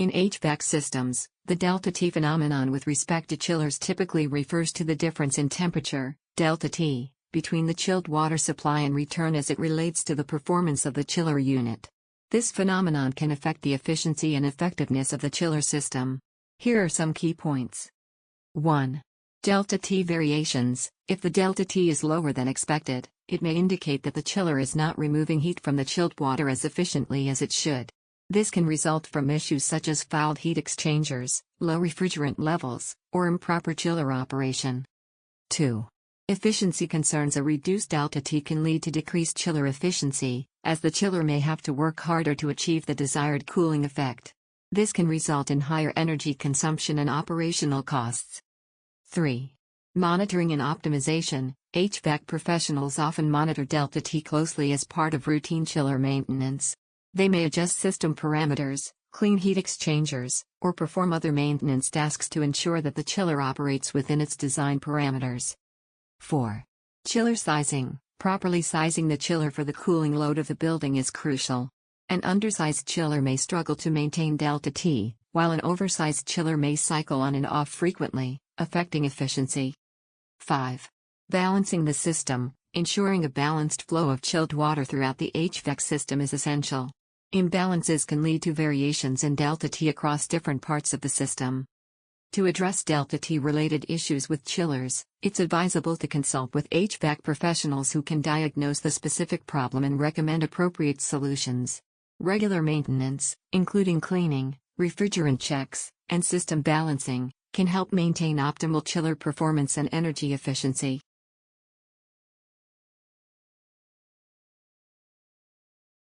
In HVAC systems, the delta T phenomenon with respect to chillers typically refers to the difference in temperature, delta T, between the chilled water supply and return as it relates to the performance of the chiller unit. This phenomenon can affect the efficiency and effectiveness of the chiller system. Here are some key points. 1. Delta T variations. If the delta T is lower than expected, it may indicate that the chiller is not removing heat from the chilled water as efficiently as it should. This can result from issues such as fouled heat exchangers, low refrigerant levels, or improper chiller operation. 2. Efficiency concerns. A reduced delta T can lead to decreased chiller efficiency, as the chiller may have to work harder to achieve the desired cooling effect. This can result in higher energy consumption and operational costs. 3. Monitoring and optimization. HVAC professionals often monitor delta T closely as part of routine chiller maintenance. They may adjust system parameters, clean heat exchangers, or perform other maintenance tasks to ensure that the chiller operates within its design parameters. 4. Chiller sizing. Properly sizing the chiller for the cooling load of the building is crucial. An undersized chiller may struggle to maintain delta T, while an oversized chiller may cycle on and off frequently, affecting efficiency. 5. Balancing the system. Ensuring a balanced flow of chilled water throughout the HVAC system is essential. Imbalances can lead to variations in delta T across different parts of the system. To address delta T related issues with chillers, it's advisable to consult with HVAC professionals who can diagnose the specific problem and recommend appropriate solutions. Regular maintenance, including cleaning, refrigerant checks, and system balancing, can help maintain optimal chiller performance and energy efficiency.